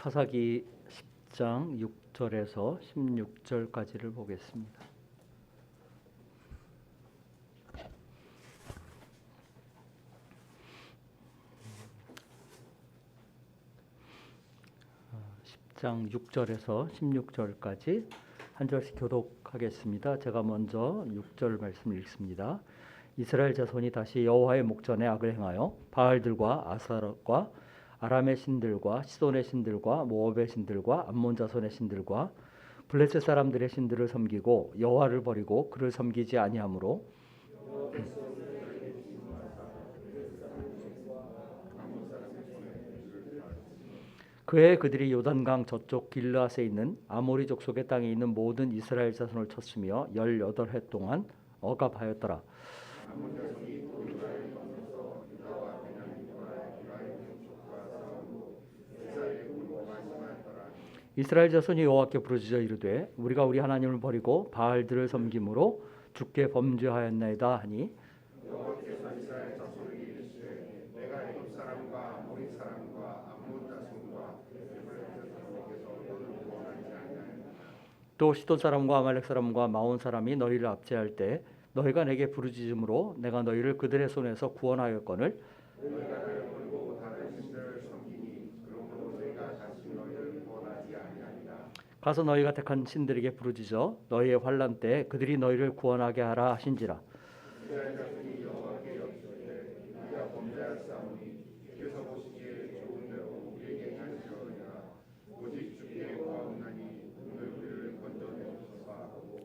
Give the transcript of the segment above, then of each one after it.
사사기 10장 6절에서 16절까지를 보겠습니다. 장 6절에서 16절까지 한 절씩 교독하겠습니다. 제가 먼저 6절 말씀을 읽습니다. 이스라엘 자손이 다시 여호와의 목전에 악을 행하여 바알들과 아사락과 아람의 신들과 시돈의 신들과 모압의 신들과 암몬 자손의 신들과 블레셋 사람들의 신들을 섬기고 여호와를 버리고 그를 섬기지 아니하므로 그해 그들이 요단강 저쪽 길르앗에 있는 아모리 족속의 땅에 있는 모든 이스라엘 자손을 쳤으며 18해 동안 억압하였더라. 이스라엘 자손이 여호와께 부르짖어 이르되 우리가 우리 하나님을 버리고 바알들을 섬김으로 주께 범죄하였나이다 하니 또 시돈 사람과 아말렉 사람과 마온 사람이 너희를 압제할 때 너희가 내게 부르짖음으로 내가 너희를 그들의 손에서 구원하였거늘 가서 너희가 택한 신들에게 부르짖어 너희의 환난 때 그들이 너희를 구원하게 하라 하신지라.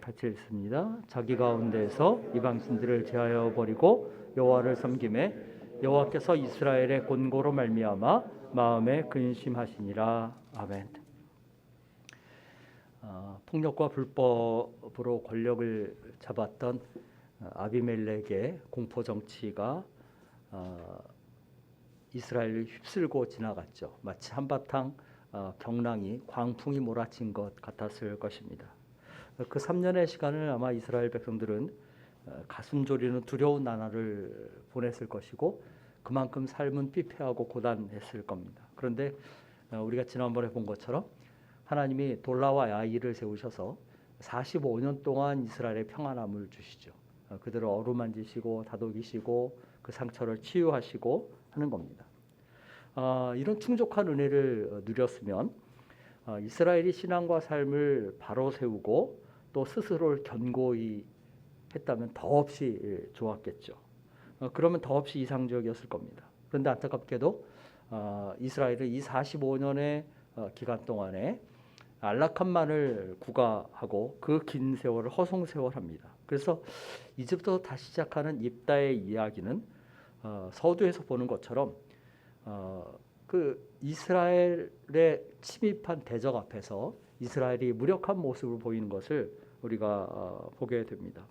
같이 읽습니다. 자기 가운데에서 이방 신들을 제하여 버리고 여호와를 섬김에 여호와께서 이스라엘의 곤고로 말미암아 마음에 근심하시니라. 아멘. 폭력과 불법으로 권력을 잡았던 아비멜렉의 공포 정치가 이스라엘을 휩쓸고 지나갔죠. 마치 한바탕 경랑이 광풍이 몰아친 것 같았을 것입니다. 그 3년의 시간을 아마 이스라엘 백성들은 가슴 졸이는 두려운 나날을 보냈을 것이고 그만큼 삶은 피폐하고 고단했을 겁니다. 그런데 우리가 지난번에 본 것처럼 하나님이 돌라와 야일을 세우셔서 45년 동안 이스라엘에 평안함을 주시죠. 그들을 어루만지시고 다독이시고 그 상처를 치유하시고 하는 겁니다. 이런 충족한 은혜를 누렸으면 이스라엘이 신앙과 삶을 바로 세우고 또 스스로를 견고히 했다면 더없이 좋았겠죠. 그러면 더없이 이상적이었을 겁니다. 그런데 안타깝게도 이스라엘은 이 45년의 기간 동안에 안락함만을 구가하고 그 긴 세월을 허송세월합니다. 그래서 이제부터 다시 시작하는 입다의 이야기는 서두에서 보는 것처럼 그 이스라엘의 침입한 대적 앞에서 이스라엘이 무력한 모습을 보이는 것을 우리가 보게 됩니다.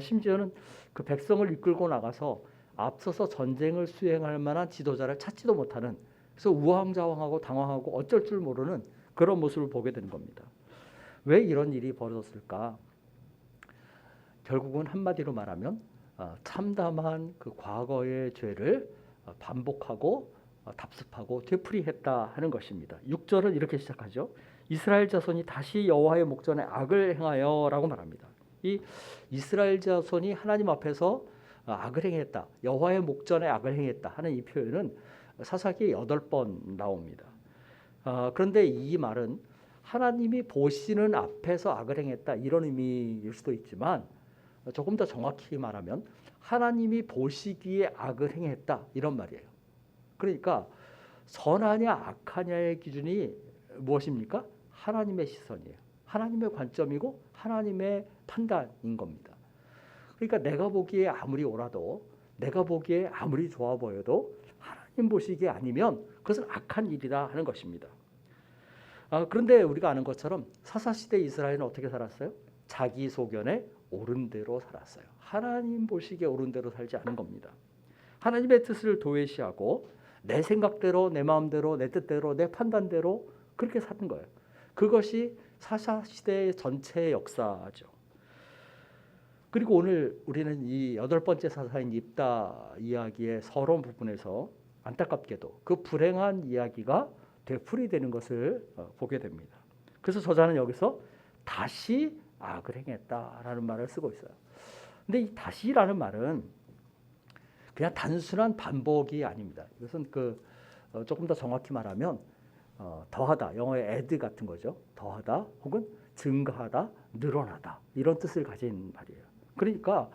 심지어는 그 백성을 이끌고 나가서 앞서서 전쟁을 수행할 만한 지도자를 찾지도 못하는, 그래서 우왕좌왕하고 당황하고 어쩔 줄 모르는 그런 모습을 보게 되는 겁니다. 왜 이런 일이 벌어졌을까? 결국은 한마디로 말하면 참담한 그 과거의 죄를 반복하고 답습하고 되풀이했다 하는 것입니다. 6절은 이렇게 시작하죠. 이스라엘 자손이 다시 여호와의 목전에 악을 행하여 라고 말합니다. 이 이스라엘 자손이 하나님 앞에서 악을 행했다, 여호와의 목전에 악을 행했다 하는 이 표현은 사사기에 8번 나옵니다. 그런데 이 말은 하나님이 보시는 앞에서 악을 행했다 이런 의미일 수도 있지만 조금 더 정확히 말하면 하나님이 보시기에 악을 행했다 이런 말이에요. 그러니까 선하냐 악하냐의 기준이 무엇입니까? 하나님의 시선이에요. 하나님의 관점이고 하나님의 판단인 겁니다. 그러니까 내가 보기에 아무리 옳아도, 내가 보기에 아무리 좋아 보여도 하나님 보시기에 아니면 그것은 악한 일이다 하는 것입니다. 그런데 우리가 아는 것처럼 사사시대 이스라엘은 어떻게 살았어요? 자기 소견에 옳은 대로 살았어요. 하나님 보시기에 옳은 대로 살지 않은 겁니다. 하나님의 뜻을 도외시하고 내 생각대로, 내 마음대로, 내 뜻대로, 내 판단대로 그렇게 사는 거예요. 그것이 사사시대의 전체의 역사죠. 그리고 오늘 우리는 이 8번째 사사인 입다 이야기의 서론 부분에서 안타깝게도 그 불행한 이야기가 되풀이되는 것을 보게 됩니다. 그래서 저자는 여기서 다시 악을 행했다라는 말을 쓰고 있어요. 근데 이 다시라는 말은 그냥 단순한 반복이 아닙니다. 이것은 조금 더 정확히 말하면 더하다, 영어의 add 같은 거죠. 더하다 혹은 증가하다, 늘어나다 이런 뜻을 가진 말이에요. 그러니까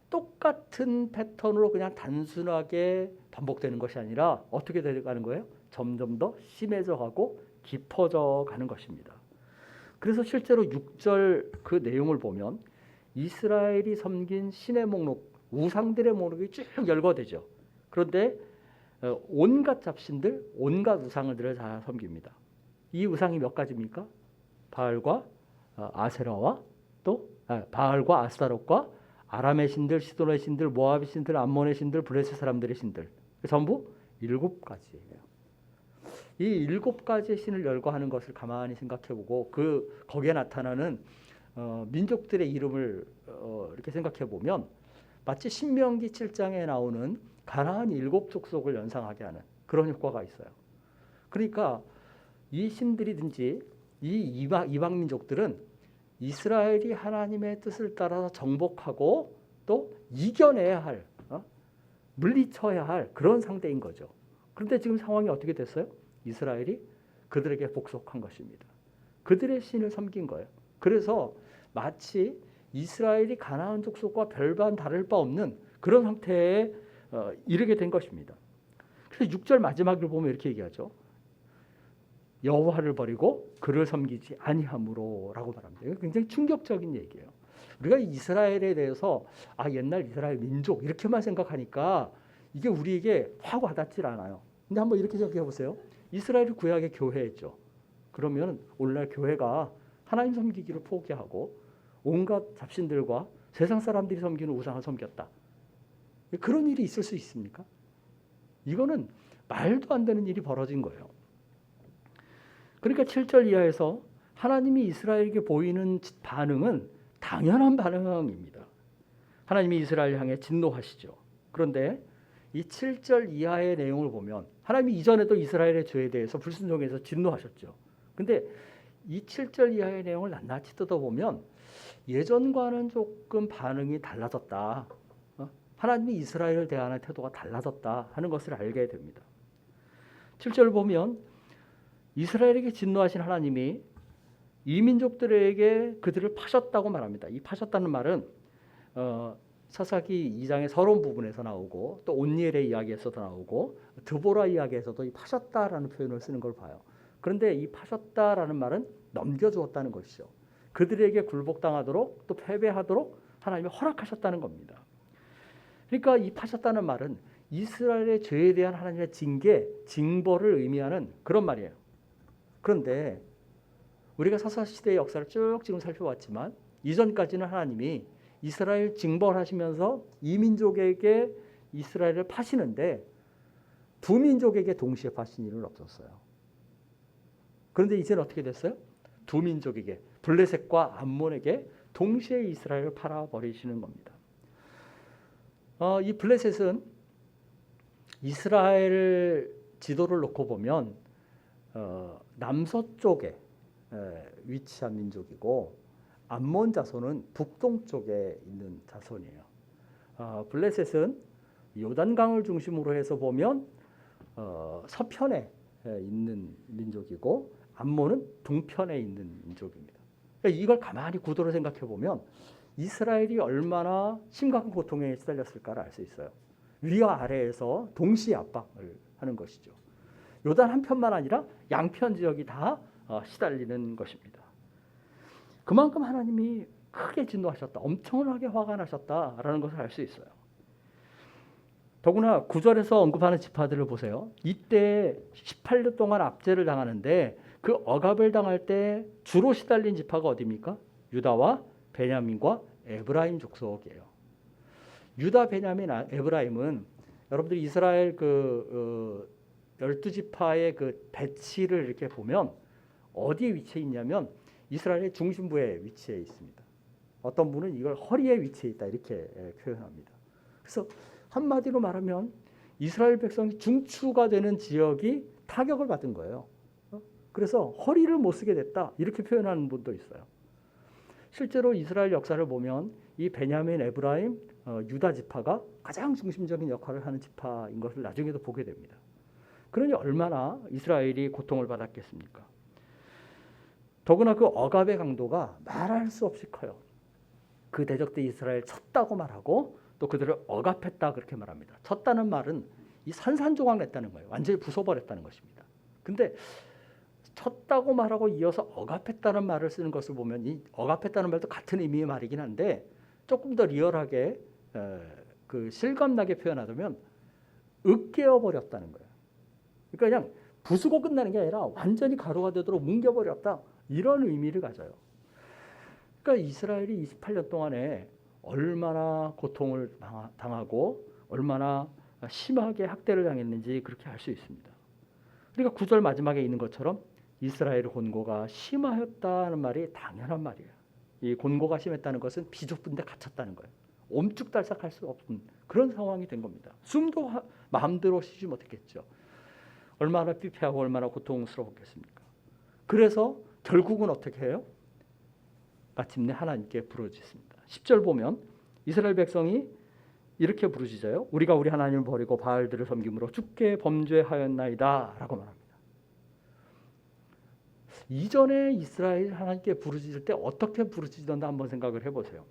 똑같은 패턴으로 그냥 단순하게 반복되는 것이 아니라 어떻게 되어가는 거예요? 점점 더 심해져 가고 깊어져 가는 것입니다. 그래서 실제로 6절 그 내용을 보면 이스라엘이 섬긴 신의 목록, 우상들의 목록이 쭉 열거되죠. 그런데 온갖 잡신들, 온갖 우상들을 다 섬깁니다. 이 우상이 몇 가지입니까? 바알과 아세라와 또 바알과 아스타롯과 아람의 신들, 시돈의 신들, 모압의 신들, 암몬의 신들, 블레셋 사람들의 신들 전부 7가지예요. 이 7가지의 신을 열거하는 것을 가만히 생각해보고 거기에 나타나는 민족들의 이름을 이렇게 생각해보면 마치 신명기 7장에 나오는 가나안 7족속을 연상하게 하는 그런 효과가 있어요. 그러니까 이 신들이든지 이 이방 민족들은 이스라엘이 하나님의 뜻을 따라서 정복하고 또 이겨내야 할, 물리쳐야 할 그런 상대인 거죠. 그런데 지금 상황이 어떻게 됐어요? 이스라엘이 그들에게 복속한 것입니다. 그들의 신을 섬긴 거예요. 그래서 마치 이스라엘이 가나안 족속과 별반 다를 바 없는 그런 상태에 이르게 된 것입니다. 그래서 6절 마지막을 보면 이렇게 얘기하죠. 여호와를 버리고 그를 섬기지 아니함으로라고 말합니다. 이거 굉장히 충격적인 얘기예요. 우리가 이스라엘에 대해서 옛날 이스라엘 민족 이렇게만 생각하니까 이게 우리에게 확 와닿질 않아요. 근데 한번 이렇게 생각해 보세요. 이스라엘이 구약의 교회였죠. 그러면 오늘날 교회가 하나님 섬기기를 포기하고 온갖 잡신들과 세상 사람들이 섬기는 우상을 섬겼다. 그런 일이 있을 수 있습니까? 이거는 말도 안 되는 일이 벌어진 거예요. 그러니까 7절 이하에서 하나님이 이스라엘에게 보이는 반응은 당연한 반응입니다. 하나님이 이스라엘 향해 진노하시죠. 그런데 이 7절 이하의 내용을 보면 하나님이 이전에도 이스라엘의 죄에 대해서 불순종해서 진노하셨죠. 근데 이 7절 이하의 내용을 낱낱이 뜯어보면 예전과는 조금 반응이 달라졌다. 하나님이 이스라엘을 대하는 태도가 달라졌다 하는 것을 알게 됩니다. 7절을 보면 이스라엘에게 진노하신 하나님이 이민족들에게 그들을 파셨다고 말합니다. 이 파셨다는 말은 사사기 2장의 서론 부분에서 나오고 또 온니엘의 이야기에서도 나오고 드보라 이야기에서도 이 파셨다라는 표현을 쓰는 걸 봐요. 그런데 이 파셨다라는 말은 넘겨주었다는 것이죠. 그들에게 굴복당하도록 또 패배하도록 하나님이 허락하셨다는 겁니다. 그러니까 이 파셨다는 말은 이스라엘의 죄에 대한 하나님의 징계, 징벌을 의미하는 그런 말이에요. 그런데 우리가 사사시대의 역사를 쭉 지금 살펴봤지만 이전까지는 하나님이 이스라엘 징벌하시면서 이민족에게 이스라엘을 파시는데 두 민족에게 동시에 파신 일은 없었어요. 그런데 이제는 어떻게 됐어요? 두 민족에게 블레셋과 암몬에게 동시에 이스라엘을 팔아버리시는 겁니다. 이 블레셋은 이스라엘 지도를 놓고 보면 남서쪽에 위치한 민족이고 암몬 자손은 북동쪽에 있는 자손이에요. 블레셋은 요단강을 중심으로 해서 보면 서편에 있는 민족이고 암몬은 동편에 있는 민족입니다. 그러니까 이걸 가만히 구도로 생각해 보면 이스라엘이 얼마나 심각한 고통에 시달렸을까를 알 수 있어요. 위와 아래에서 동시에 압박을 하는 것이죠. 요단 한편만 아니라 양편 지역이 다 시달리는 것입니다. 그만큼 하나님이 크게 진노하셨다. 엄청나게 화가 나셨다라는 것을 알 수 있어요. 더구나 9절에서 언급하는 지파들을 보세요. 이때 18년 동안 압제를 당하는데 그 억압을 당할 때 주로 시달린 지파가 어디입니까? 유다와 베냐민과 에브라임 족속이에요. 유다, 베냐민, 에브라임은 여러분들이 이스라엘 12지파의 그 배치를 이렇게 보면 어디에 위치해 있냐면 이스라엘의 중심부에 위치해 있습니다. 어떤 분은 이걸 허리에 위치해 있다 이렇게 표현합니다. 그래서 한마디로 말하면 이스라엘 백성이 중추가 되는 지역이 타격을 받은 거예요. 그래서 허리를 못 쓰게 됐다 이렇게 표현하는 분도 있어요. 실제로 이스라엘 역사를 보면 이 베냐민, 에브라임, 유다 지파가 가장 중심적인 역할을 하는 지파인 것을 나중에도 보게 됩니다. 그러니 얼마나 이스라엘이 고통을 받았겠습니까? 더구나 그 억압의 강도가 말할 수 없이 커요. 그 대적들이 이스라엘 쳤다고 말하고 또 그들을 억압했다 그렇게 말합니다. 쳤다는 말은 이 산산조각 냈다는 거예요. 완전히 부숴버렸다는 것입니다. 근데 쳤다고 말하고 이어서 억압했다는 말을 쓰는 것을 보면 이 억압했다는 말도 같은 의미의 말이긴 한데 조금 더 리얼하게 그 실감나게 표현하자면 으깨어 버렸다는 거예요. 그러니까 그냥 부수고 끝나는 게 아니라 완전히 가루가 되도록 뭉겨버렸다 이런 의미를 가져요. 그러니까 이스라엘이 28년 동안에 얼마나 고통을 당하고 얼마나 심하게 학대를 당했는지 그렇게 알 수 있습니다. 그러니까 9절 마지막에 있는 것처럼 이스라엘의 곤고가 심하였다는 말이 당연한 말이에요. 이 곤고가 심했다는 것은 비좁은데 갇혔다는 거예요. 옴쭉달싹할 수 없는 그런 상황이 된 겁니다. 숨도 마음대로 쉬지 못했겠죠. 얼마나 피폐하고 얼마나 고통스러웠겠습니까? 그래서 결국은 어떻게 해요? 마침내 하나님께 부르짖습니다. 10절 보면 이스라엘 백성이 이렇게 부르짖어요. 우리가 우리 하나님을 버리고 바알들을 섬김으로 주께 범죄하였나이다 라고 말합니다. 이전에 이스라엘 하나님께 부르짖을 때 어떻게 부르짖었나 한번 생각을 해보세요.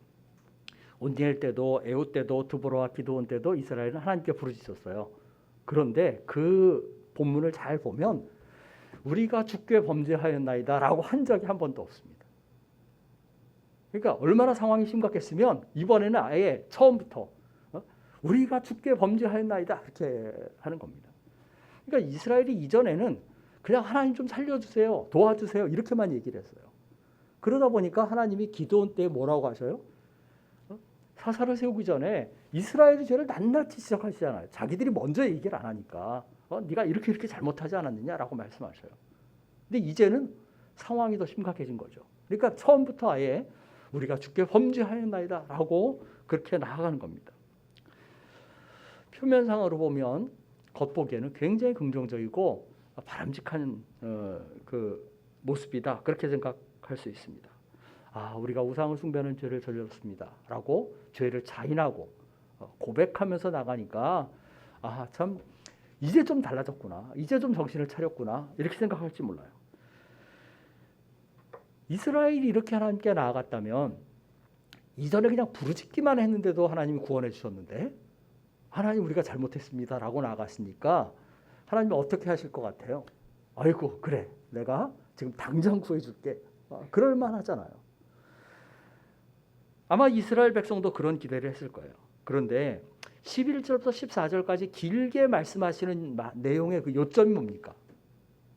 온니엘 때도 에훗 때도 드보라와 기드온 때도 이스라엘은 하나님께 부르짖었어요. 그런데 그 본문을 잘 보면 우리가 주께 범죄하였나이다 라고 한 적이 한 번도 없습니다. 그러니까 얼마나 상황이 심각했으면 이번에는 아예 처음부터 우리가 주께 범죄하였나이다 이렇게 하는 겁니다. 그러니까 이스라엘이 이전에는 그냥 하나님 좀 살려주세요, 도와주세요 이렇게만 얘기를 했어요. 그러다 보니까 하나님이 기드온 때 뭐라고 하셔요? 사사를 세우기 전에 이스라엘의 죄를 낱낱이 지적하시잖아요. 자기들이 먼저 얘기를 안 하니까 네가 이렇게 잘못하지 않았느냐라고 말씀하셔요. 근데 이제는 상황이 더 심각해진 거죠. 그러니까 처음부터 아예 우리가 주께 범죄하였나이다 라고 그렇게 나아가는 겁니다. 표면상으로 보면 겉보기에는 굉장히 긍정적이고 바람직한 그 모습이다 그렇게 생각할 수 있습니다. 아, 우리가 우상을 숭배하는 죄를 저질렀습니다 라고 죄를 자인하고 고백하면서 나가니까 아, 참 이제 좀 달라졌구나, 이제 좀 정신을 차렸구나 이렇게 생각할지 몰라요. 이스라엘이 이렇게 하나님께 나아갔다면 이전에 그냥 부르짖기만 했는데도 하나님이 구원해 주셨는데 하나님 우리가 잘못했습니다 라고 나아갔으니까 하나님이 어떻게 하실 것 같아요? 아이고 그래 내가 지금 당장 구해줄게 그럴 만하잖아요. 아마 이스라엘 백성도 그런 기대를 했을 거예요. 그런데 11절부터 14절까지 길게 말씀하시는 내용의 그 요점이 뭡니까?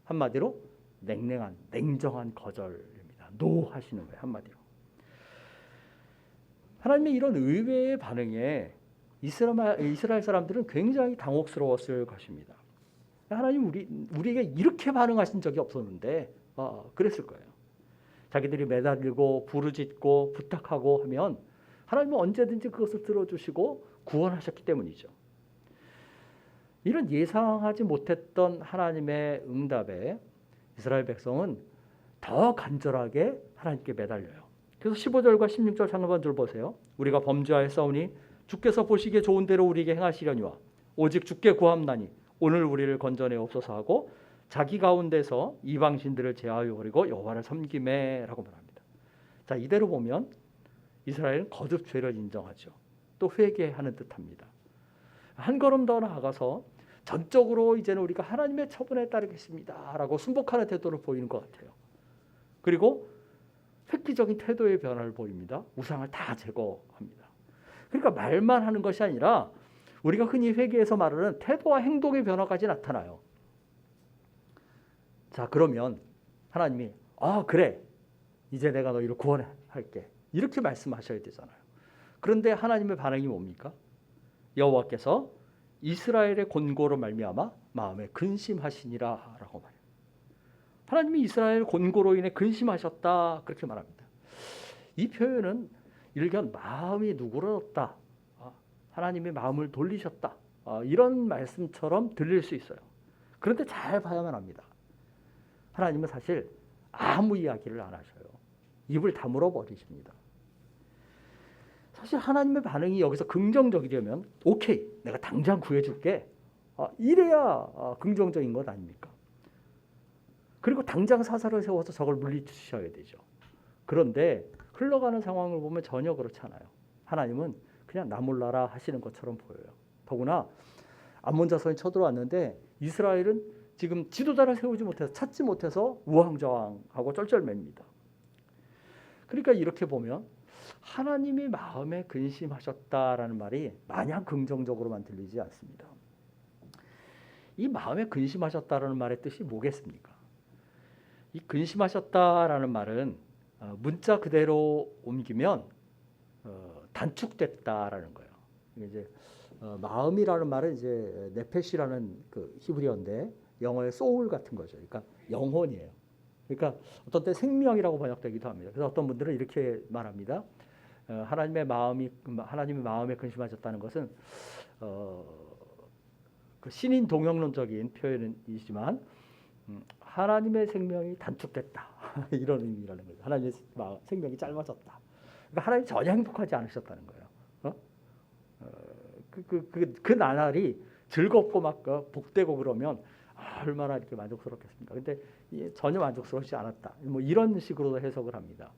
한마디로 냉랭한 냉정한 거절입니다. 노 하시는 거예요. 한마디로. 하나님의 이런 의외의 반응에 이스라엘 사람들은 굉장히 당혹스러웠을 것입니다. 하나님 우리에게 이렇게 반응하신 적이 없었는데 그랬을 거예요. 자기들이 매달리고 부르짖고 부탁하고 하면 하나님은 언제든지 그것을 들어주시고 구원하셨기 때문이죠. 이런 예상하지 못했던 하나님의 응답에 이스라엘 백성은 더 간절하게 하나님께 매달려요. 그래서 15절과 16절 상반절 보세요. 우리가 범죄하였사오니 주께서 보시기에 좋은 대로 우리에게 행하시려니와 오직 주께 구함나니 오늘 우리를 건져내옵소서 하고 자기 가운데서 이방신들을 제하여 버리고 여호와를 섬기매라고 말합니다. 자, 이대로 보면 이스라엘은 거듭 죄를 인정하죠. 또 회개하는 듯합니다. 한 걸음 더 나아가서 전적으로 이제는 우리가 하나님의 처분에 따르겠습니다라고 순복하는 태도를 보이는 것 같아요. 그리고 획기적인 태도의 변화를 보입니다. 우상을 다 제거합니다. 그러니까 말만 하는 것이 아니라 우리가 흔히 회개에서 말하는 태도와 행동의 변화까지 나타나요. 자, 그러면 하나님이 그래 이제 내가 너희를 구원할게 이렇게 말씀하셔야 되잖아요. 그런데 하나님의 반응이 뭡니까? 여호와께서 이스라엘의 곤고로 말미암아 마음에 근심하시니라 라고 말해요. 하나님이 이스라엘 곤고로 인해 근심하셨다 그렇게 말합니다. 이 표현은 일견 마음이 누그러졌다, 하나님의 마음을 돌리셨다 이런 말씀처럼 들릴 수 있어요. 그런데 잘 봐야만 합니다. 하나님은 사실 아무 이야기를 안 하셔요. 입을 다물어 버리십니다. 사실 하나님의 반응이 여기서 긍정적이려면 오케이, 내가 당장 구해줄게. 이래야 긍정적인 것 아닙니까? 그리고 당장 사사를 세워서 저걸 물리치셔야 되죠. 그런데 흘러가는 상황을 보면 전혀 그렇지 않아요. 하나님은 그냥 나 몰라라 하시는 것처럼 보여요. 더구나 암몬 자손이 쳐들어왔는데 이스라엘은 지금 지도자를 세우지 못해서 찾지 못해서 우왕좌왕하고 쩔쩔맵니다. 그러니까 이렇게 보면 하나님이 마음에 근심하셨다라는 말이 마냥 긍정적으로만 들리지 않습니다. 이 마음에 근심하셨다라는 말의 뜻이 뭐겠습니까? 이 근심하셨다라는 말은 문자 그대로 옮기면 단축됐다라는 거예요. 이제 마음이라는 말은 이제 네페시라는 그 히브리어인데 영어의 소울 같은 거죠. 그러니까 영혼이에요. 그러니까 어떤 때 생명이라고 번역되기도 합니다. 그래서 어떤 분들은 이렇게 말합니다. 하나님의 마음에 근심하셨다는 것은 그 신인 동영론적인 표현이지만 하나님의 생명이 단축됐다 이런 의미라는 거죠. 하나님의 생명이 짧아졌다. 그러니까 하나님 전혀 행복하지 않으셨다는 거예요. 그 나날이 즐겁고 막 복되고 그러면 얼마나 이렇게 만족스럽겠습니까? 근데 전혀 만족스럽지 않았다. 뭐 이런 식으로 해석을 합니다.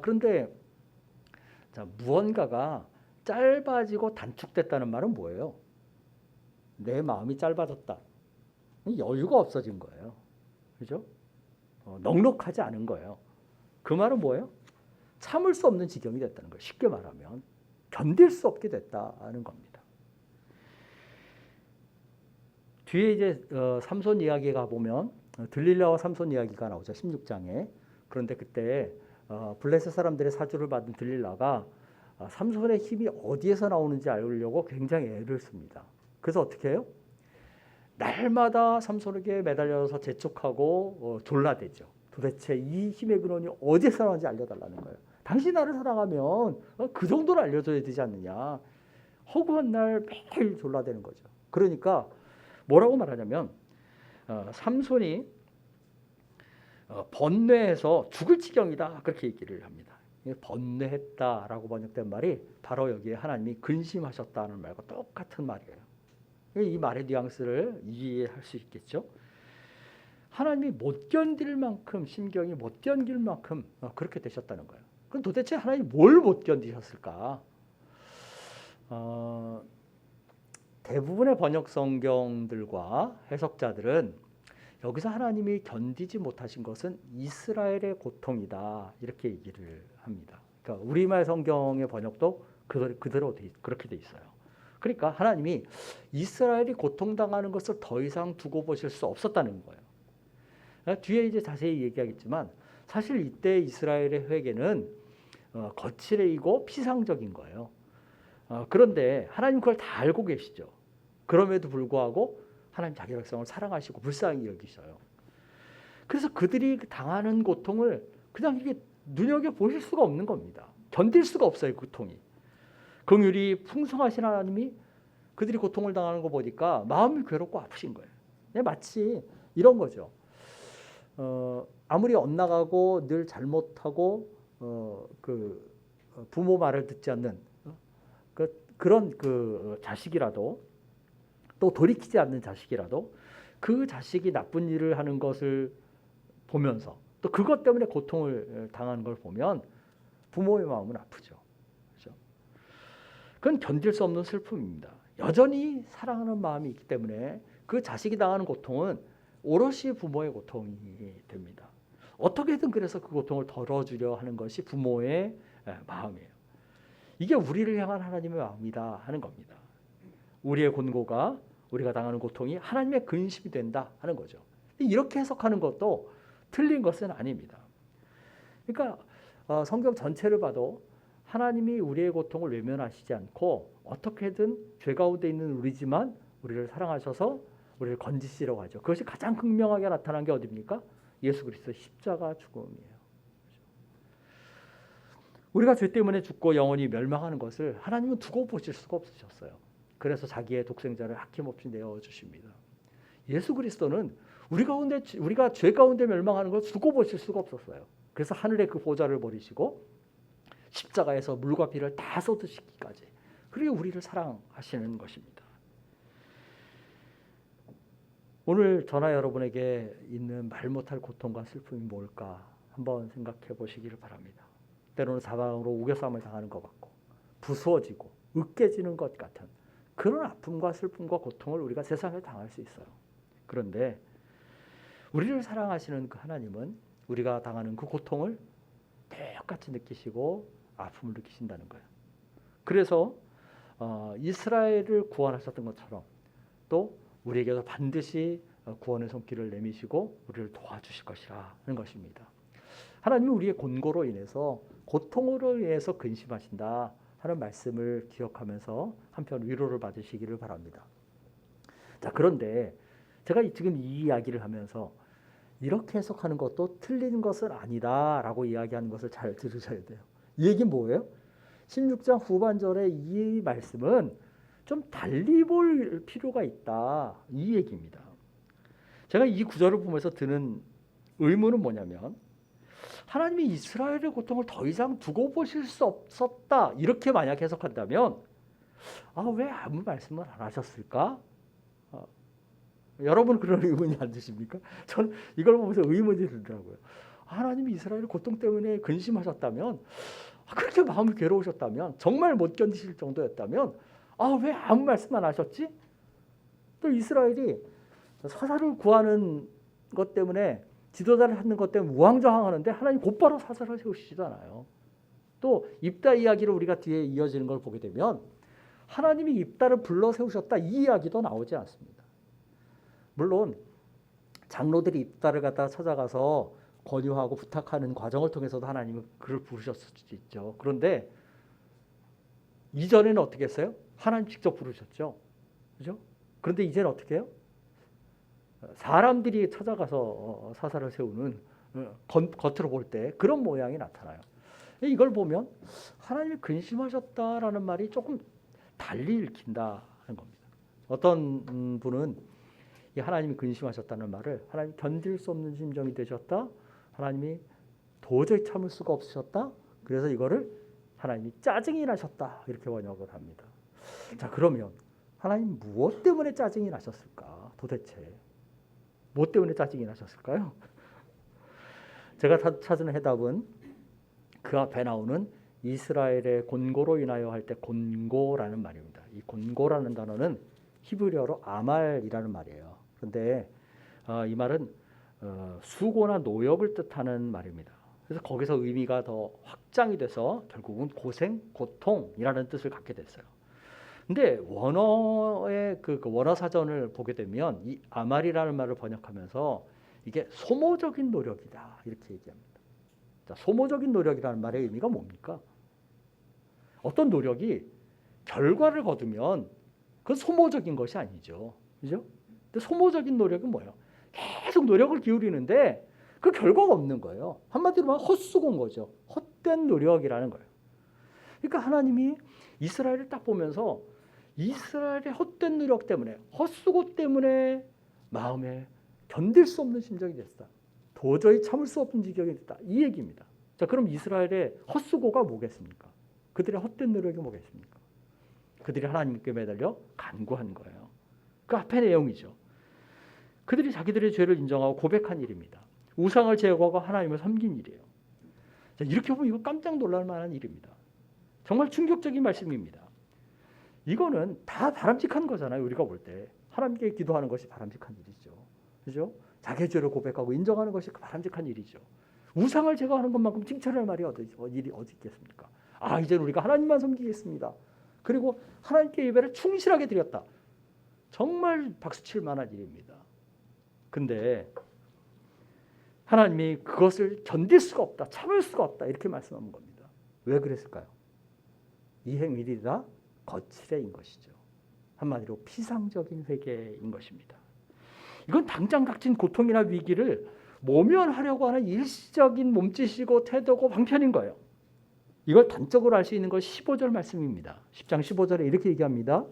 그런데 자, 무언가가 짧아지고 단축됐다는 말은 뭐예요? 내 마음이 짧아졌다. 여유가 없어진 거예요. 그죠? 넉넉하지 않은 거예요. 그 말은 뭐예요? 참을 수 없는 지경이 됐다는 거예요. 쉽게 말하면 견딜 수 없게 됐다는 겁니다. 뒤에 이제 삼손 이야기가 보면 들릴라와 삼손 이야기가 나오죠. 16장에. 그런데 그때 블레셋 사람들의 사주를 받은 들릴라가 삼손의 힘이 어디에서 나오는지 알려고 굉장히 애를 씁니다. 그래서 어떻게 해요? 날마다 삼손에게 매달려서 재촉하고 졸라대죠. 도대체 이 힘의 근원이 어디에서 나오는지 알려달라는 거예요. 당신 나를 사랑하면 그 정도는 알려줘야 되지 않느냐. 허구한 날 매일 졸라대는 거죠. 그러니까 뭐라고 말하냐면 삼손이 번뇌해서 죽을 지경이다 그렇게 얘기를 합니다. 번뇌했다라고 번역된 말이 바로 여기에 하나님이 근심하셨다는 말과 똑같은 말이에요. 이 말의 뉘앙스를 이해할 수 있겠죠. 하나님이 못 견딜 만큼 심경이 못 견딜 만큼 그렇게 되셨다는 거예요. 그럼 도대체 하나님이 뭘 못 견디셨을까? 대부분의 번역 성경들과 해석자들은 여기서 하나님이 견디지 못하신 것은 이스라엘의 고통이다 이렇게 얘기를 합니다. 그러니까 우리말 성경의 번역도 그대로 그렇게 돼 있어요. 그러니까 하나님이 이스라엘이 고통당하는 것을 더 이상 두고 보실 수 없었다는 거예요. 뒤에 이제 자세히 얘기하겠지만 사실 이때 이스라엘의 회개는 거칠이고 피상적인 거예요. 그런데 하나님 그걸 다 알고 계시죠. 그럼에도 불구하고 하나님 자기 백성을 사랑하시고 불쌍히 여기셔요. 그래서 그들이 당하는 고통을 그냥 이게 눈여겨보실 수가 없는 겁니다. 견딜 수가 없어요. 고통이. 긍휼이 풍성하신 하나님이 그들이 고통을 당하는 거 보니까 마음이 괴롭고 아프신 거예요. 마치 이런 거죠. 아무리 엇나가고 늘 잘못하고 부모 말을 듣지 않는 그런 자식이라도 또 돌이키지 않는 자식이라도 그 자식이 나쁜 일을 하는 것을 보면서 또 그것 때문에 고통을 당하는 걸 보면 부모의 마음은 아프죠. 그렇죠? 그건 견딜 수 없는 슬픔입니다. 여전히 사랑하는 마음이 있기 때문에 그 자식이 당하는 고통은 오롯이 부모의 고통이 됩니다. 어떻게든 그래서 그 고통을 덜어주려 하는 것이 부모의 마음이에요. 이게 우리를 향한 하나님의 마음이다 하는 겁니다. 우리의 곤고가 우리가 당하는 고통이 하나님의 근심이 된다 하는 거죠. 이렇게 해석하는 것도 틀린 것은 아닙니다. 그러니까 성경 전체를 봐도 하나님이 우리의 고통을 외면하시지 않고 어떻게든 죄 가운데 있는 우리지만 우리를 사랑하셔서 우리를 건지시려고 하죠. 그것이 가장 극명하게 나타난 게 어디입니까? 예수 그리스도의 십자가 죽음이에요. 우리가 죄 때문에 죽고 영원히 멸망하는 것을 하나님은 두고 보실 수가 없으셨어요. 그래서 자기의 독생자를 아낌없이 내어주십니다. 예수 그리스도는 우리가 죄 가운데 멸망하는 걸 두고 보실 수가 없었어요. 그래서 하늘의 그 보좌를 버리시고 십자가에서 물과 피를 다 쏟으시기까지, 그리고 우리를 사랑하시는 것입니다. 오늘 저나 여러분에게 있는 말 못할 고통과 슬픔이 뭘까 한번 생각해 보시기를 바랍니다. 때로는 사방으로 우겨싸움을 당하는 것 같고 부수어지고 으깨지는 것 같은 그런 아픔과 슬픔과 고통을 우리가 세상에 당할 수 있어요. 그런데 우리를 사랑하시는 그 하나님은 우리가 당하는 그 고통을 똑같이 느끼시고 아픔을 느끼신다는 거예요. 그래서 이스라엘을 구원하셨던 것처럼 또 우리에게도 반드시 구원의 손길을 내미시고 우리를 도와주실 것이라 하는 것입니다. 하나님은 우리의 곤고로 인해서, 고통으로 인해서 근심하신다 하는 말씀을 기억하면서 한편 위로를 받으시기를 바랍니다. 자, 그런데 제가 지금 이 이야기를 하면서 이렇게 해석하는 것도 틀린 것은 아니다라고 이야기하는 것을 잘 들으셔야 돼요. 이 얘기는 뭐예요? 16장 후반절의 이 말씀은 좀 달리 볼 필요가 있다, 이 얘기입니다. 제가 이 구절을 보면서 드는 의문은 뭐냐면, 하나님이 이스라엘의 고통을 더 이상 두고 보실 수 없었다 이렇게 만약 해석한다면 왜 아무 말씀을 안 하셨을까? 여러분 그런 의문이 안 드십니까? 저는 이걸 보면서 의문이 들더라고요. 하나님이 이스라엘의 고통 때문에 근심하셨다면, 그렇게 마음이 괴로우셨다면, 정말 못 견디실 정도였다면 왜 아무 말씀 안 하셨지? 또 이스라엘이 사사를 구하는 것 때문에, 지도자를 찾는 것 때문에 우왕좌왕하는데 하나님 곧바로 사사를 세우시지도 않아요. 또 입다 이야기를 우리가 뒤에 이어지는 걸 보게 되면 하나님이 입다를 불러 세우셨다 이 이야기도 나오지 않습니다. 물론 장로들이 입다를 갖다가 찾아가서 권유하고 부탁하는 과정을 통해서도 하나님은 그를 부르셨을 수도 있죠. 그런데 이전에는 어떻게 했어요? 하나님 직접 부르셨죠. 그죠? 그런데 이제는 어떻게 해요? 사람들이 찾아가서 사사를 세우는, 겉으로 볼 때 그런 모양이 나타나요. 이걸 보면 하나님이 근심하셨다라는 말이 조금 달리 읽힌다 하는 겁니다. 어떤 분은 이 하나님이 근심하셨다는 말을 하나님이 견딜 수 없는 심정이 되셨다, 하나님이 도저히 참을 수가 없으셨다, 그래서 이거를 하나님이 짜증이 나셨다 이렇게 번역을 합니다. 자, 그러면 하나님 무엇 때문에 짜증이 나셨을까? 도대체 무엇 때문에 짜증이 나셨을까요? 제가 찾은 해답은 그 앞에 나오는 이스라엘의 곤고로 인하여 할 때 곤고라는 말입니다. 이 곤고라는 단어는 히브리어로 아말이라는 말이에요. 그런데 이 말은 수고나 노역을 뜻하는 말입니다. 그래서 거기서 의미가 더 확장이 돼서 결국은 고생, 고통이라는 뜻을 갖게 됐어요. 근데 원어의 그 원어 사전을 보게 되면 이 아말이라는 말을 번역하면서 이게 소모적인 노력이다 이렇게 얘기합니다. 자, 소모적인 노력이라는 말의 의미가 뭡니까? 어떤 노력이 결과를 거두면 그건 소모적인 것이 아니죠. 그죠? 근데 소모적인 노력은 뭐예요? 계속 노력을 기울이는데 그 결과가 없는 거예요. 한마디로 말하면 헛수고인 거죠. 헛된 노력이라는 거예요. 그러니까 하나님이 이스라엘을 딱 보면서 이스라엘의 헛된 노력 때문에, 헛수고 때문에 마음에 견딜 수 없는 심정이 됐다. 도저히 참을 수 없는 지경이 됐다. 이 얘기입니다. 자, 그럼 이스라엘의 헛수고가 뭐겠습니까? 그들의 헛된 노력이 뭐겠습니까? 그들이 하나님께 매달려 간구한 거예요. 그 앞의 내용이죠. 그들이 자기들의 죄를 인정하고 고백한 일입니다. 우상을 제거하고 하나님을 섬긴 일이에요. 자, 이렇게 보면 이거 깜짝 놀랄 만한 일입니다. 정말 충격적인 말씀입니다. 이거는 다 바람직한 거잖아요. 우리가 볼 때 하나님께 기도하는 것이 바람직한 일이죠. 그죠? 자기의 죄를 고백하고 인정하는 것이 바람직한 일이죠. 우상을 제거하는 것만큼 칭찬할 말이 일이 어디 있겠습니까? 이제는 우리가 하나님만 섬기겠습니다. 그리고 하나님께 예배를 충실하게 드렸다. 정말 박수칠 만한 일입니다. 근데 하나님이 그것을 견딜 수가 없다, 참을 수가 없다 이렇게 말씀하는 겁니다. 왜 그랬을까요? 이 행위들이 다 거칠애인 것이죠. 한마디로 피상적인 회개인 것입니다. 이건 당장 닥친 고통이나 위기를 모면하려고 하는 일시적인 몸짓이고 태도고 방편인 거예요. 이걸 단적으로 알 수 있는 것이 15절 말씀입니다. 10장 15절에 이렇게 얘기합니다.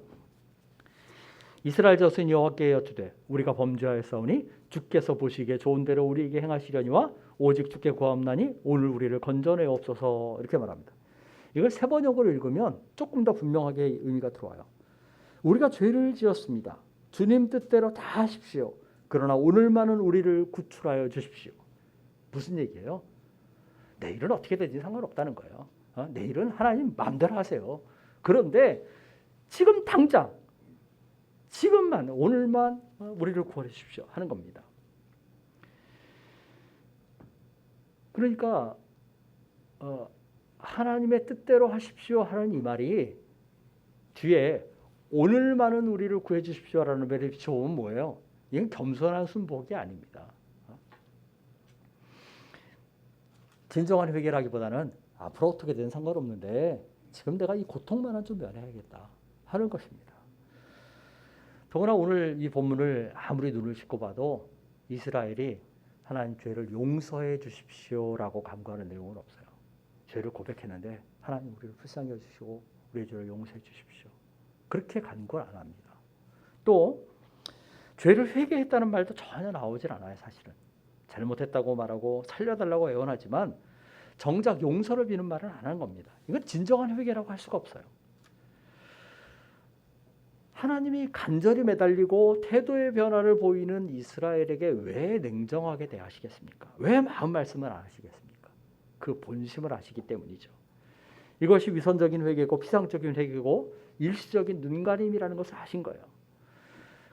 이스라엘 자손 여호와께 여쭈되 우리가 범죄하였사오니 주께서 보시기에 좋은 대로 우리에게 행하시려니와 오직 주께 구하옵나니 오늘 우리를 건져내옵소서. 이렇게 말합니다. 이걸 세 번역으로 읽으면 조금 더 분명하게 의미가 들어와요. 우리가 죄를 지었습니다. 주님 뜻대로 다 하십시오. 그러나 오늘만은 우리를 구출하여 주십시오. 무슨 얘기예요? 내일은 어떻게 되든지 상관없다는 거예요. 내일은 하나님 마음대로 하세요. 그런데 지금 당장, 지금만, 오늘만 우리를 구원해 주십시오 하는 겁니다. 그러니까 하나님의 뜻대로 하십시오 하는 이 말이 뒤에 오늘만은 우리를 구해 주십시오라는 말이 비춰오면 뭐예요? 이건 겸손한 순복이 아닙니다. 진정한 회개라기보다는 앞으로 어떻게 되든 상관없는데 지금 내가 이 고통만은 좀 면해야겠다 하는 것입니다. 더구나 오늘 이 본문을 아무리 눈을 씻고 봐도 이스라엘이 하나님 죄를 용서해 주십시오라고 간구하는 내용은 없어요. 죄를 고백했는데 하나님 우리를 불쌍히 여주시고 우리의 죄를 용서해 주십시오. 그렇게 간구를 안 합니다. 또 죄를 회개했다는 말도 전혀 나오질 않아요. 사실은 잘못했다고 말하고 살려달라고 애원하지만 정작 용서를 비는 말은 안 하는 겁니다. 이건 진정한 회개라고 할 수가 없어요. 하나님이 간절히 매달리고 태도의 변화를 보이는 이스라엘에게 왜 냉정하게 대하시겠습니까? 왜 마음 말씀을 안 하시겠습니까? 그 본심을 아시기 때문이죠. 이것이 위선적인 회개고 피상적인 회개고 일시적인 눈가림이라는 것을 아신 거예요.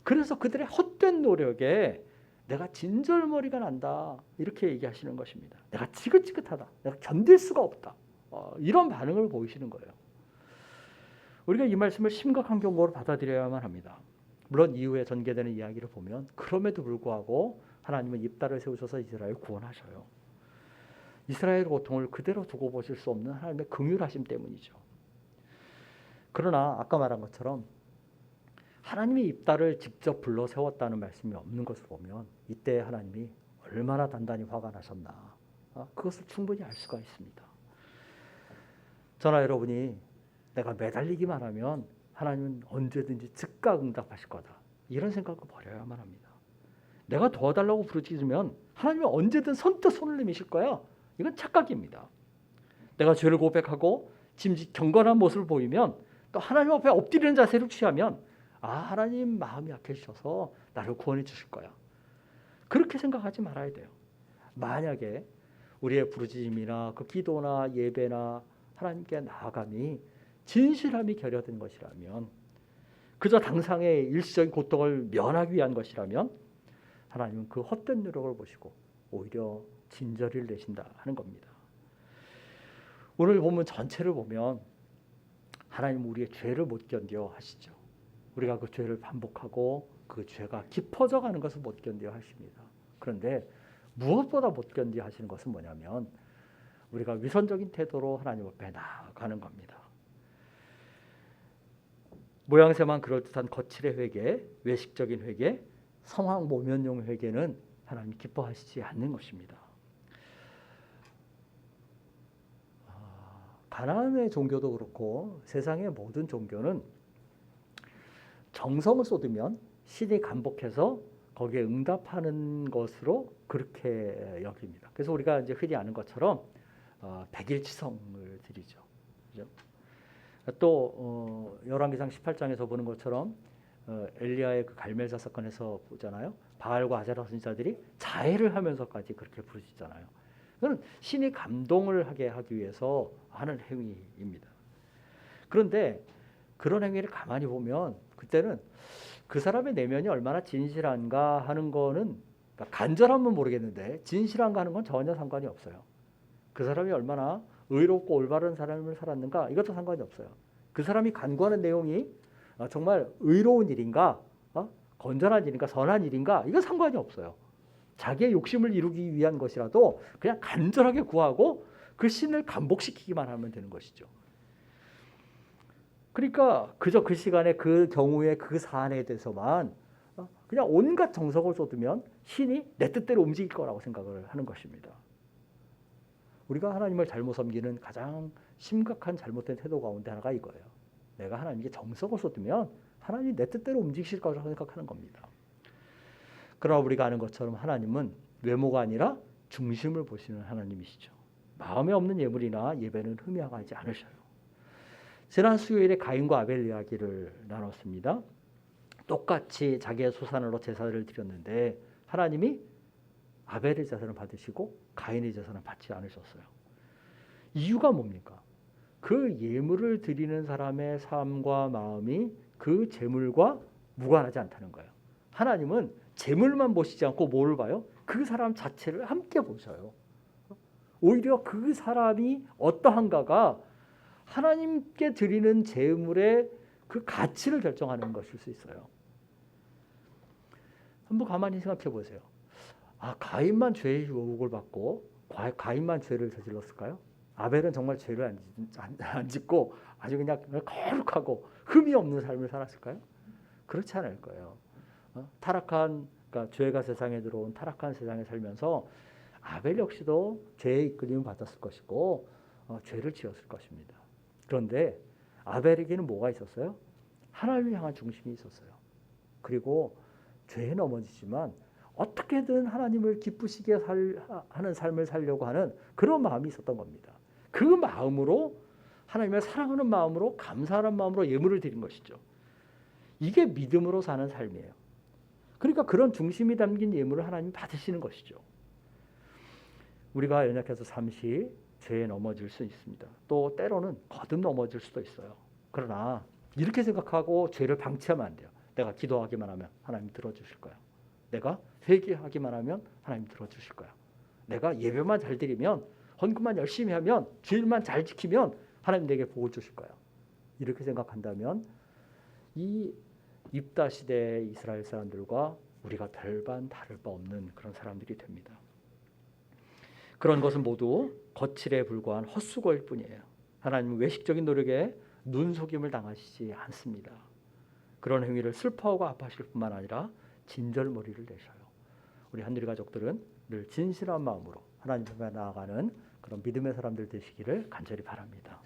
그래서 그들의 헛된 노력에 내가 진절머리가 난다 이렇게 얘기하시는 것입니다. 내가 지긋지긋하다. 내가 견딜 수가 없다. 이런 반응을 보이시는 거예요. 우리가 이 말씀을 심각한 경고로 받아들여야만 합니다. 물론 이후에 전개되는 이야기를 보면 그럼에도 불구하고 하나님은 입다를 세우셔서 이스라엘을 구원하셔요. 이스라엘의 고통을 그대로 두고 보실 수 없는 하나님의 긍휼하심 때문이죠. 그러나 아까 말한 것처럼 하나님이 입다를 직접 불러 세웠다는 말씀이 없는 것을 보면 이때 하나님이 얼마나 단단히 화가 나셨나 그것을 충분히 알 수가 있습니다. 저나 여러분이 내가 매달리기만 하면 하나님은 언제든지 즉각 응답하실 거다. 이런 생각을 버려야만 합니다. 내가 도와달라고 부르짖으면 하나님은 언제든 선뜻 손을 내미실 거야. 이건 착각입니다. 내가 죄를 고백하고 짐짓 경건한 모습을 보이면 또 하나님 앞에 엎드리는 자세를 취하면 하나님 마음이 약해지셔서 나를 구원해 주실 거야. 그렇게 생각하지 말아야 돼요. 만약에 우리의 부르짖음이나 그 기도나 예배나 하나님께 나아감이 진실함이 결여된 것이라면 그저 당상의 일시적인 고통을 면하기 위한 것이라면 하나님은 그 헛된 노력을 보시고 오히려 진저리를 내신다 하는 겁니다. 오늘 본문 전체를 보면 하나님은 우리의 죄를 못 견뎌 하시죠. 우리가 그 죄를 반복하고 그 죄가 깊어져 가는 것을 못 견뎌 하십니다. 그런데 무엇보다 못 견뎌 하시는 것은 뭐냐면 우리가 위선적인 태도로 하나님 앞에 나아가는 겁니다. 모양새만 그럴듯한 거칠의 회개, 외식적인 회개, 상황 모면용 회개는 하나님 기뻐하시지 않는 것입니다. 가나안의 종교도 그렇고 세상의 모든 종교는 정성을 쏟으면 신이 감복해서 거기에 응답하는 것으로 그렇게 여깁니다. 그래서 우리가 이제 흔히 아는 것처럼 백일치성을 드리죠. 그죠? 또 열왕기상 18장에서 보는 것처럼 엘리야의 그 갈멜자 사건에서 보잖아요. 바알과 아세라 선지자들이 자해를 하면서까지 그렇게 부르짖잖아요. 그건 신이 감동을 하게 하기 위해서 하는 행위입니다. 그런데 그런 행위를 가만히 보면 그때는 그 사람의 내면이 얼마나 진실한가 하는 거는 그러니까 간절하면 모르겠는데 진실한가 하는 건 전혀 상관이 없어요. 그 사람이 얼마나 의롭고 올바른 삶을 살았는가 이것도 상관이 없어요. 그 사람이 간구하는 내용이 정말 의로운 일인가 건전한 일인가 선한 일인가 이건 상관이 없어요. 자기의 욕심을 이루기 위한 것이라도 그냥 간절하게 구하고 그 신을 감복시키기만 하면 되는 것이죠. 그러니까 그저 그 시간에 그 경우에 그 사안에 대해서만 그냥 온갖 정성을 쏟으면 신이 내 뜻대로 움직일 거라고 생각을 하는 것입니다. 우리가 하나님을 잘못 섬기는 가장 심각한 잘못된 태도 가운데 하나가 이거예요. 내가 하나님께 정성을 쏟으면 하나님이 내 뜻대로 움직이실 거라고 생각하는 겁니다. 그러나 우리가 아는 것처럼 하나님은 외모가 아니라 중심을 보시는 하나님이시죠. 마음에 없는 예물이나 예배는 흠양하지 않으셔요. 지난 수요일에 가인과 아벨 이야기를 나눴습니다. 똑같이 자기의 소산으로 제사를 드렸는데 하나님이 아벨의 제사를 받으시고 가인의 제사는 받지 않으셨어요. 이유가 뭡니까? 그 예물을 드리는 사람의 삶과 마음이 그 제물과 무관하지 않다는 거예요. 하나님은 제물만 보시지 않고 뭐를 봐요? 그 사람 자체를 함께 보셔요. 오히려 그 사람이 어떠한가가 하나님께 드리는 제물의 그 가치를 결정하는 것일 수 있어요. 한번 가만히 생각해 보세요. 가인만 죄의 유혹을 받고 가인만 죄를 저질렀을까요? 아벨은 정말 죄를 안 짓고 아주 그냥 거룩하고 흠이 없는 삶을 살았을까요? 그렇지 않을 거예요. 그러니까 죄가 세상에 들어온 타락한 세상에 살면서 아벨 역시도 죄의 이끌림을 받았을 것이고 죄를 지었을 것입니다. 그런데 아벨에게는 뭐가 있었어요? 하나님을 향한 중심이 있었어요. 그리고 죄에 넘어지지만 어떻게든 하나님을 기쁘시게 하는 삶을 살려고 하는 그런 마음이 있었던 겁니다. 그 마음으로 하나님을 사랑하는 마음으로 감사하는 마음으로 예물을 드린 것이죠. 이게 믿음으로 사는 삶이에요. 그러니까 그런 중심이 담긴 예물을 하나님이 받으시는 것이죠. 우리가 연약해서 잠시 죄에 넘어질 수 있습니다. 또 때로는 거듭 넘어질 수도 있어요. 그러나 이렇게 생각하고 죄를 방치하면 안 돼요. 내가 기도하기만 하면 하나님 들어주실 거야. 내가 회개하기만 하면 하나님 들어주실 거야. 내가 예배만 잘 드리면 헌금만 열심히 하면 주일만 잘 지키면 하나님 내게 복을 주실 거야. 이렇게 생각한다면 이 입다 시대의 이스라엘 사람들과 우리가 별반 다를 바 없는 그런 사람들이 됩니다. 그런 것은 모두 거칠에 불과한 헛수고일 뿐이에요. 하나님은 외식적인 노력에 눈속임을 당하시지 않습니다. 그런 행위를 슬퍼하고 아파하실 뿐만 아니라 진절머리를 내셔요. 우리 한누리 가족들은 늘 진실한 마음으로 하나님 앞에 나아가는 그런 믿음의 사람들 되시기를 간절히 바랍니다.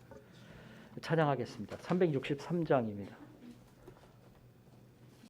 찬양하겠습니다. 363장입니다.